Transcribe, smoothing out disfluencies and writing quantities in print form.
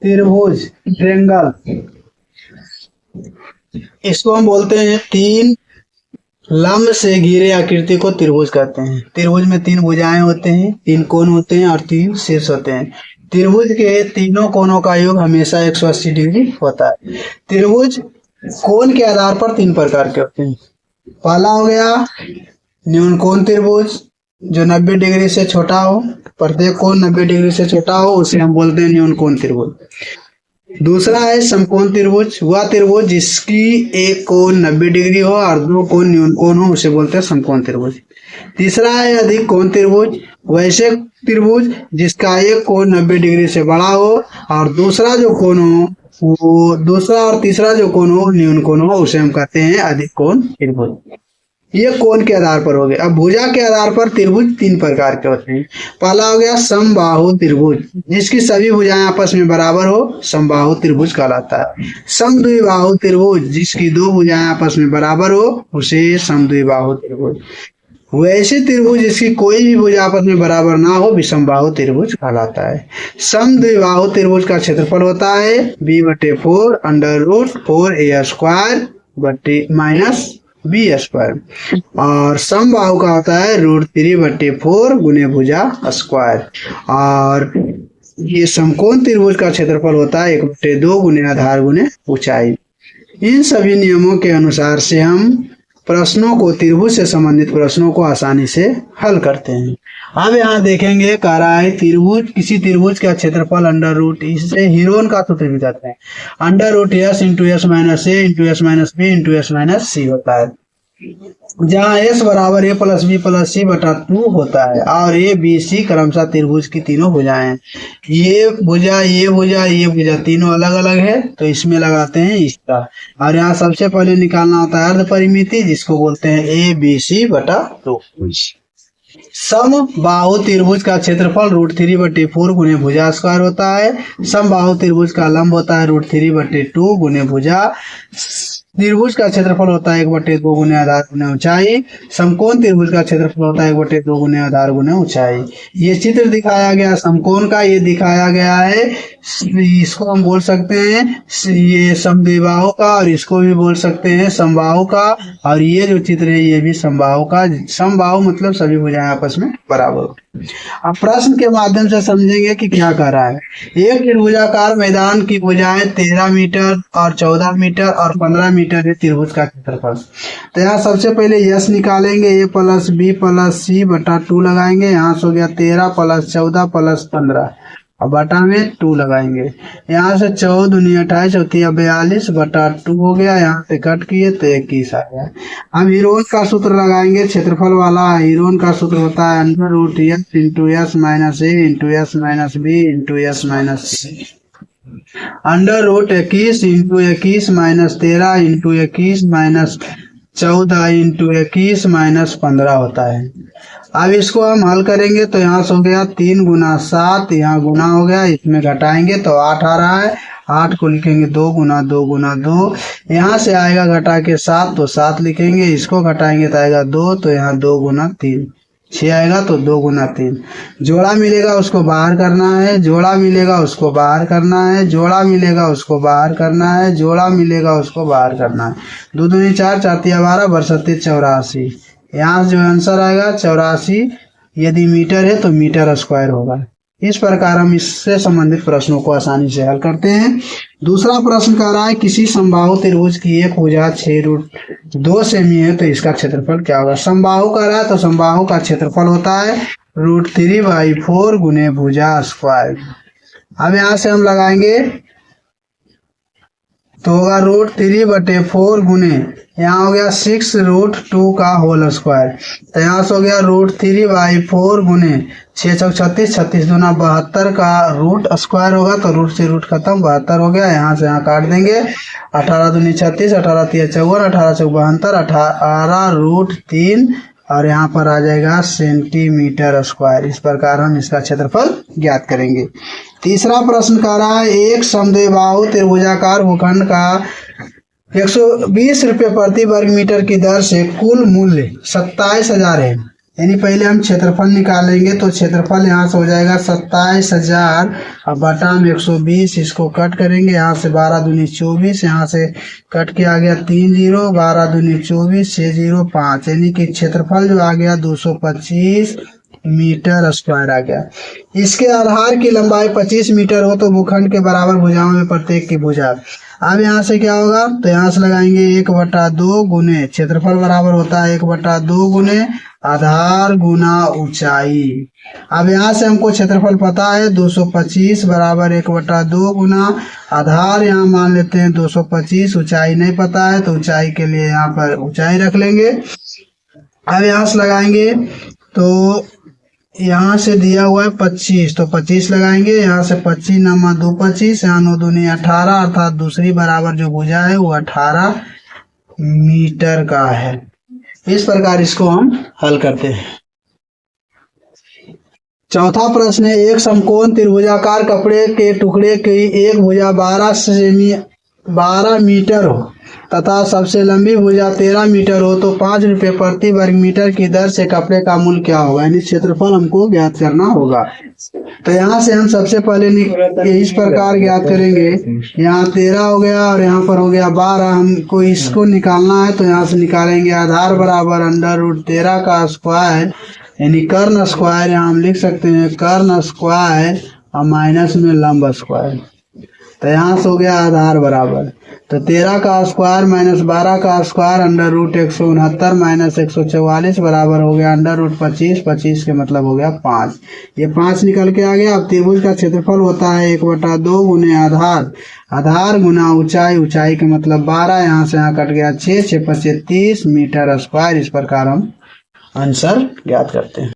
त्रिभुज ट्रायंगल, इसको हम बोलते हैं तीन लंब से घिरे आकृति को त्रिभुज कहते हैं। त्रिभुज में तीन भुजाएं होते हैं, तीन कोण होते हैं और तीन शीर्ष होते हैं। त्रिभुज के तीनों कोणों का योग हमेशा 180 डिग्री होता है। त्रिभुज कोण के आधार पर तीन प्रकार के होते हैं। पहला हो गया न्यून कोण त्रिभुज, जो 90 डिग्री से छोटा हो, प्रत्येक कोण 90 डिग्री से छोटा हो, उसे हम बोलते हैं न्यून कोण त्रिभुज। दूसरा है समकोण त्रिभुज, वह त्रिभुज जिसकी एक कोण 90 डिग्री हो और दो कोण न्यून कोण हो, उसे बोलते हैं समकोण त्रिभुज। तीसरा है अधिक कोण त्रिभुज, वैसे त्रिभुज जिसका एक कोण 90 डिग्री से बड़ा हो और दूसरा जो कोण हो वो दूसरा और तीसरा जो कोण हो न्यून कोण हो, उसे हम कहते हैं अधिक कोण त्रिभुज। ये कोण के आधार पर हो गए। अब भुजा के आधार पर त्रिभुज तीन प्रकार के होते हैं। पहला हो गया समबाहु त्रिभुज, जिसकी सभी भुजाएं आपस में बराबर हो, समबाहु त्रिभुज कहलाता है। समद्विबाहु त्रिभुज, जिसकी दो भुजाएं आपस में बराबर हो, उसे समद्विबाहु त्रिभुज। वैसे त्रिभुज जिसकी कोई भी भुजा आपस में बराबर ना हो, विषमबाहु त्रिभुज कहलाता है। समद्विबाहु त्रिभुज का क्षेत्रफल होता है b/4 √4a² माइनस b² और समबाहु का होता है √3/4 गुने भुजा स्क्वायर। और ये समकोण त्रिभुज का क्षेत्रफल होता है 1/2 गुने आधार गुने ऊंचाई। इन सभी नियमों के अनुसार से हम प्रश्नों को, त्रिभुज से संबंधित प्रश्नों को आसानी से हल करते हैं। अब यहाँ देखेंगे, कह रहा है त्रिभुज, किसी त्रिभुज का क्षेत्रफल √, इससे हीरोन का सूत्र भी कहते हैं, √s × s - a × s - b × s - c होता है, जहाँ s बराबर a + b + c/2 होता है और a b c क्रमशः त्रिभुज की तीनों भुजाएं हैं। ये भुजा तीनों अलग अलग है, तो इसमें लगाते हैं इसका। और यहाँ सबसे पहले निकालना होता है अर्ध परिमिति, जिसको बोलते हैं a b c/2। समबाहु त्रिभुज का क्षेत्रफल √3/4 गुने भुजा स्क्वायर होता है। समबाहु त्रिभुज का लंब होता है √3/2 गुने भुजा। त्रिभुज का क्षेत्रफल होता है 1/2 गुने आधार गुने ऊंचाई। समकोण त्रिभुज का क्षेत्रफल होता है 1/2 गुने आधार गुने ऊंचाई। ये चित्र दिखाया गया समकोण का, ये दिखाया गया है, इसको हम बोल सकते हैं ये समद्विबाहु का, और इसको भी बोल सकते हैं समबाहु का। और ये जो चित्र है ये भी समबाहु का। समबाहु मतलब सभी भुजाएं आपस में बराबर। अब प्रश्न के माध्यम से समझेंगे कि क्या कह रहा है। एक त्रिभुजाकार मैदान की भुजाएं 13 मीटर और 14 मीटर और 15 मीटर है त्रिभुज का क्षेत्रफल। तो यहाँ सबसे पहले यस निकालेंगे, a + b + c/2 लगाएंगे। यहाँ से हो गया 13 + 14 + 15 और बटा में 2 लगाएंगे। यहाँ से 14 दूनी 28 चौथी 42/2 हो गया। यहाँ से कट किए तो 21 आ गया। हम हीरोन का सूत्र लगाएंगे, क्षेत्रफल वाला। हीरोन का सूत्र होता है √s × s - a × s - b × s - c √21 × 21 - 13 × 21 - 14 × 21 - 15 होता है। अब इसको हम हल करेंगे तो यहाँ से हो गया 3 × 7, यहाँ गुना हो गया, इसमें घटाएंगे तो 8 आ रहा है। 8 को लिखेंगे 2 × 2 × 2। यहाँ से आएगा घटा के 7 तो 7 लिखेंगे, इसको घटाएंगे तो आएगा 2, तो यहाँ 2 × 3 6 आएगा, तो 2 × 3। जोड़ा मिलेगा उसको बाहर करना है, जोड़ा मिलेगा उसको बाहर करना है, जोड़ा मिलेगा उसको बाहर करना है, जोड़ा मिलेगा उसको बाहर करना है। 2 दूनी 4 4 तिया 12 × 84। यहाँ जो आंसर आएगा 84, यदि मीटर है तो मीटर स्क्वायर होगा। इस प्रकार हम इससे संबंधित प्रश्नों को आसानी से हल करते हैं। दूसरा प्रश्न कह रहा है किसी समबाहु त्रिभुज की एक भुजा 6√2 सेमी है, तो इसका क्षेत्रफल क्या होगा। समबाहु कह रहा है तो समबाहु का क्षेत्रफल होता है √3/4 गुने भुजा स्क्वायर। अब यहाँ से हम लगाएंगे तो होगा √3/4 गुने, यहाँ हो गया 6√2 का होल स्क्वायर। तो यहाँ से हो गया √3/4 गुने 6 × 36 36 दूना 72 का रूट स्क्वायर होगा, तो रूट से रूट खत्म, 72 हो गया। यहाँ से यहाँ काट देंगे, 18 दूनी 36 18 तिया 54 18 चौक 72 18√3 और यहाँ पर आ जाएगा सेंटीमीटर स्क्वायर। इस प्रकार हम इसका क्षेत्रफल ज्ञात करेंगे। तीसरा प्रश्न कह रहा है एक समद्विबाहु त्रिभुजाकार भूखंड का 120 रुपये प्रति वर्ग मीटर की दर से कुल मूल्य 27,000 है। यानी पहले हम क्षेत्रफल निकालेंगे, तो क्षेत्रफल यहाँ से हो जाएगा 27,000 और बटा में 120, इसको कट करेंगे, यहाँ से 12 दूनी 24, यहाँ से कट के आ गया 3 0, 12 दूनी 24, 6 0 5, यानी कि क्षेत्रफल जो आ गया 225 मीटर स्क्वायर आ गया। इसके आधार की लंबाई 25 मीटर हो तो भूखंड के बराबर भुजाओं में प्रत्येक की भुजा। अब यहाँ से क्या होगा, तो यहाँ से लगाएंगे 1/2 गुने क्षेत्रफल बराबर होता है 1/2 गुने आधार गुना ऊंचाई। अब यहाँ से हमको क्षेत्रफल पता है 225 बराबर 1/2 गुना आधार, यहाँ मान लेते हैं 225, ऊंचाई नहीं पता है तो ऊंचाई के लिए यहाँ पर ऊंचाई रख लेंगे। अब यहाँ से लगाएंगे तो यहाँ से दिया हुआ है 25, तो 25 लगाएंगे, यहाँ से 25 नमा 2 25, यहाँ 9 दूनी 18, अर्थात दूसरी बराबर जो भुजा है वो 18 मीटर का है। इस प्रकार इसको हम हल करते हैं। चौथा प्रश्न है, एक समकोण त्रिभुजाकार कपड़े के टुकड़े की एक भुजा 12 मीटर हो तथा सबसे लंबी भुजा 13 मीटर हो तो 5 रुपये प्रति वर्ग मीटर की दर से कपड़े का मूल्य क्या होगा, यानी क्षेत्रफल हमको ज्ञात करना होगा। तो यहाँ से हम सबसे पहले इस प्रकार ज्ञात करेंगे, यहाँ 13 हो गया और यहाँ पर हो गया 12, हमको इसको निकालना है तो यहाँ से निकालेंगे आधार बराबर √13 का स्क्वायर, यानी कर्ण स्क्वायर, यहाँ हम लिख सकते हैं कर्ण स्क्वायर और माइनस में लंब स्क्वायर। तो यहाँ से हो गया आधार बराबर, तो 13 का स्क्वायर माइनस 12 का स्क्वायर √169 माइनस 144 बराबर हो गया √25, 25 के मतलब हो गया 5, ये 5 निकल के आ गया। अब त्रिभुज का क्षेत्रफल होता है 1/2 गुने आधार गुना ऊंचाई, ऊंचाई के मतलब 12, यहाँ से यहाँ कट गया 6, 6 × 25 30 मीटर स्क्वायर। इस प्रकार हम आंसर ज्ञात करते हैं।